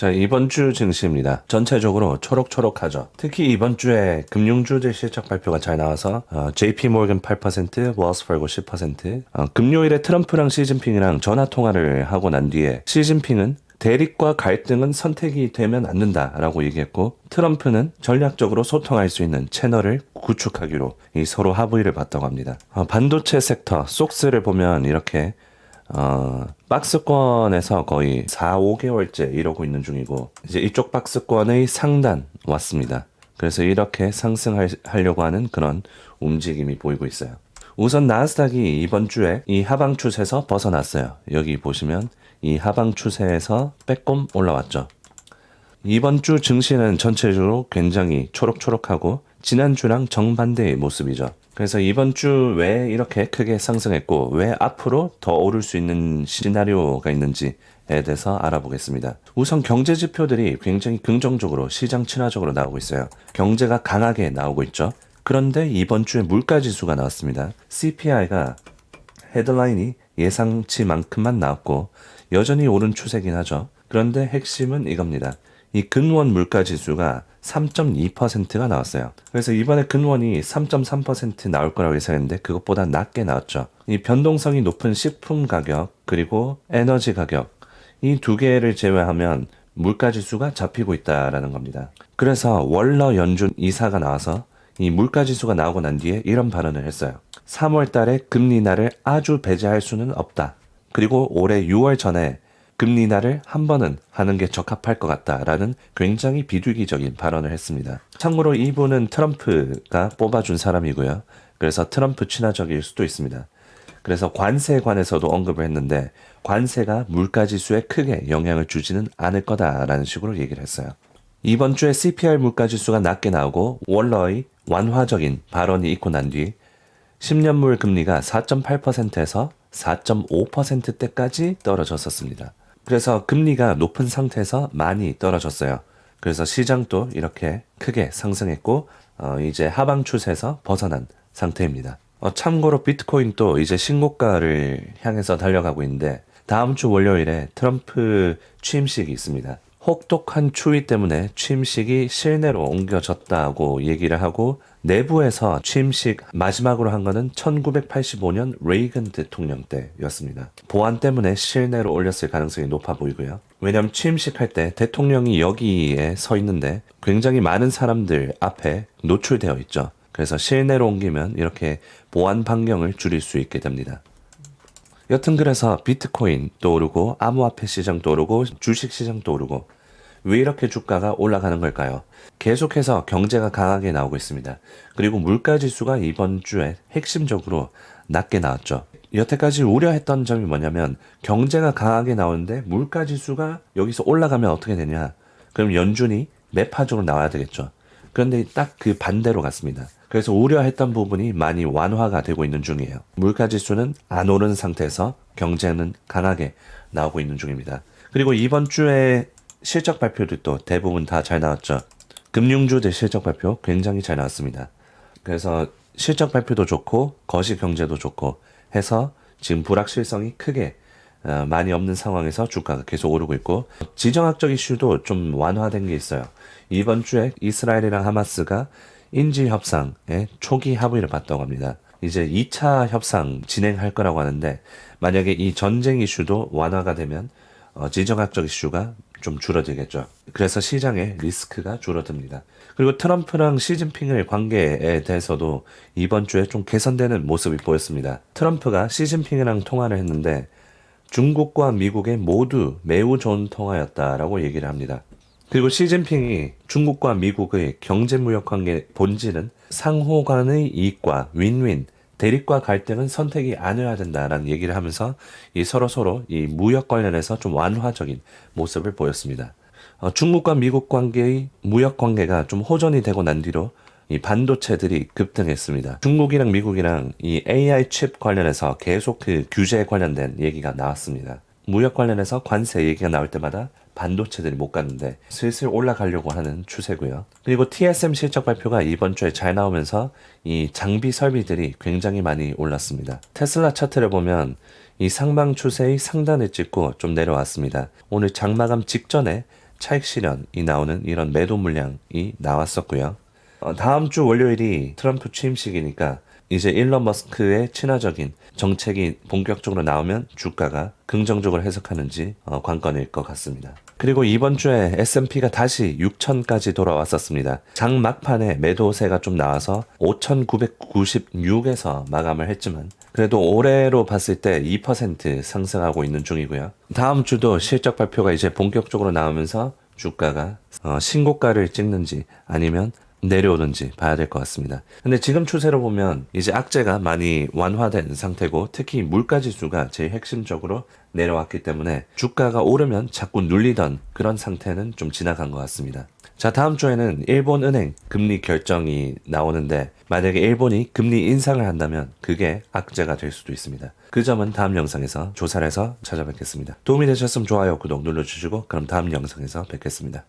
자, 이번 주 증시입니다. 전체적으로 초록초록하죠. 특히 이번 주에 금융주들 실적 발표가 잘 나와서 JP모건 8%, 웰스파고 10%. 금요일에 트럼프랑 시진핑이랑 전화 통화를 하고 난 뒤에 시진핑은 대립과 갈등은 선택이 되면 안 된다라고 얘기했고, 트럼프는 전략적으로 소통할 수 있는 채널을 구축하기로 이 서로 합의를 봤다고 합니다. 반도체 섹터 속스를 보면 이렇게 박스권에서 거의 4, 5개월째 이러고 있는 중이고, 이제 이쪽 박스권의 상단 왔습니다. 그래서 이렇게 상승하려고 하는 그런 움직임이 보이고 있어요. 우선 나스닥이 이번 주에 이 하방 추세에서 벗어났어요. 여기 보시면 이 하방 추세에서 빼꼼 올라왔죠. 이번 주 증시는 전체적으로 굉장히 초록초록하고 지난주랑 정반대의 모습이죠. 그래서 이번 주 왜 이렇게 크게 상승했고 왜 앞으로 더 오를 수 있는 시나리오가 있는지에 대해서 알아보겠습니다. 우선 경제 지표들이 굉장히 긍정적으로 시장 친화적으로 나오고 있어요. 경제가 강하게 나오고 있죠. 그런데 이번 주에 물가 지수가 나왔습니다. CPI가 헤드라인이 예상치만큼만 나왔고 여전히 오른 추세긴 하죠. 그런데 핵심은 이겁니다. 이 근원 물가 지수가 3.2%가 나왔어요. 그래서 이번에 근원이 3.3% 나올 거라고 예상했는데 그것보다 낮게 나왔죠. 이 변동성이 높은 식품 가격 그리고 에너지 가격, 이 두 개를 제외하면 물가 지수가 잡히고 있다라는 겁니다. 그래서 월러 연준 이사가 나와서 이 물가 지수가 나오고 난 뒤에 이런 발언을 했어요. 3월 달에 금리 인하를 아주 배제할 수는 없다. 그리고 올해 6월 전에 금리 인하를 한 번은 하는 게 적합할 것 같다라는 굉장히 비둘기적인 발언을 했습니다. 참고로 이분은 트럼프가 뽑아준 사람이고요. 그래서 트럼프 친화적일 수도 있습니다. 그래서 관세에 관해서도 언급을 했는데 관세가 물가지수에 크게 영향을 주지는 않을 거다라는 식으로 얘기를 했어요. 이번 주에 CPI 물가지수가 낮게 나오고 월러의 완화적인 발언이 있고 난 뒤 10년물 금리가 4.8%에서 4.5%대까지 떨어졌었습니다. 그래서 금리가 높은 상태에서 많이 떨어졌어요. 그래서 시장도 이렇게 크게 상승했고 이제 하방 추세에서 벗어난 상태입니다. 참고로 비트코인도 이제 신고가를 향해서 달려가고 있는데 다음 주 월요일에 트럼프 취임식이 있습니다. 혹독한 추위 때문에 취임식이 실내로 옮겨졌다고 얘기를 하고 내부에서 취임식 마지막으로 한 거는 1985년 레이건 대통령 때였습니다. 보안 때문에 실내로 올렸을 가능성이 높아 보이고요. 왜냐하면 취임식 할 때 대통령이 여기에 서 있는데 굉장히 많은 사람들 앞에 노출되어 있죠. 그래서 실내로 옮기면 이렇게 보안 반경을 줄일 수 있게 됩니다. 여튼 그래서 비트코인도 오르고 암호화폐 시장도 오르고 주식 시장도 오르고 왜 이렇게 주가가 올라가는 걸까요? 계속해서 경제가 강하게 나오고 있습니다. 그리고 물가지수가 이번 주에 핵심적으로 낮게 나왔죠. 여태까지 우려했던 점이 뭐냐면 경제가 강하게 나오는데 물가지수가 여기서 올라가면 어떻게 되냐? 그럼 연준이 매파적으로 나와야 되겠죠. 그런데 딱 그 반대로 갔습니다. 그래서 우려했던 부분이 많이 완화가 되고 있는 중이에요. 물가지수는 안 오른 상태에서 경제는 강하게 나오고 있는 중입니다. 그리고 이번 주에 실적 발표들도 대부분 다 잘 나왔죠. 금융주들 실적 발표 굉장히 잘 나왔습니다. 그래서 실적 발표도 좋고 거시 경제도 좋고 해서 지금 불확실성이 크게 많이 없는 상황에서 주가가 계속 오르고 있고 지정학적 이슈도 좀 완화된 게 있어요. 이번 주에 이스라엘이랑 하마스가 인질 협상에 초기 합의를 봤다고 합니다. 이제 2차 협상 진행할 거라고 하는데 만약에 이 전쟁 이슈도 완화가 되면 지정학적 이슈가 좀 줄어들겠죠. 그래서 시장의 리스크가 줄어듭니다. 그리고 트럼프랑 시진핑의 관계에 대해서도 이번 주에 좀 개선되는 모습이 보였습니다. 트럼프가 시진핑이랑 통화를 했는데 중국과 미국의 모두 매우 좋은 통화였다라고 얘기를 합니다. 그리고 시진핑이 중국과 미국의 경제무역 관계 본질은 상호 간의 이익과 윈윈, 대립과 갈등은 선택이 아니어야 된다라는 얘기를 하면서 이 서로 이 무역 관련해서 좀 완화적인 모습을 보였습니다. 중국과 미국 관계의 무역 관계가 좀 호전이 되고 난 뒤로 이 반도체들이 급등했습니다. 중국이랑 미국이랑 이 AI 칩 관련해서 계속 그 규제에 관련된 얘기가 나왔습니다. 무역 관련해서 관세 얘기가 나올 때마다 반도체들이 못 갔는데 슬슬 올라가려고 하는 추세고요. 그리고 TSM 실적 발표가 이번 주에 잘 나오면서 이 장비 설비들이 굉장히 많이 올랐습니다. 테슬라 차트를 보면 이 상방 추세의 상단을 찍고 좀 내려왔습니다. 오늘 장마감 직전에 차익 실현이 나오는 이런 매도 물량이 나왔었고요. 다음 주 월요일이 트럼프 취임식이니까 이제 일론 머스크의 친화적인 정책이 본격적으로 나오면 주가가 긍정적으로 해석하는지 관건일 것 같습니다. 그리고 이번 주에 S&P가 다시 6천까지 돌아왔었습니다. 장 막판에 매도세가 좀 나와서 5,996에서 마감을 했지만 그래도 올해로 봤을 때 2% 상승하고 있는 중이고요. 다음 주도 실적 발표가 이제 본격적으로 나오면서 주가가 신고가를 찍는지 아니면 내려오는지 봐야 될 것 같습니다. 근데 지금 추세로 보면 이제 악재가 많이 완화된 상태고 특히 물가지수가 제일 핵심적으로 내려왔기 때문에 주가가 오르면 자꾸 눌리던 그런 상태는 좀 지나간 것 같습니다. 자, 다음 주에는 일본 은행 금리 결정이 나오는데 만약에 일본이 금리 인상을 한다면 그게 악재가 될 수도 있습니다. 그 점은 다음 영상에서 조사를 해서 찾아뵙겠습니다. 도움이 되셨으면 좋아요, 구독 눌러주시고 그럼 다음 영상에서 뵙겠습니다.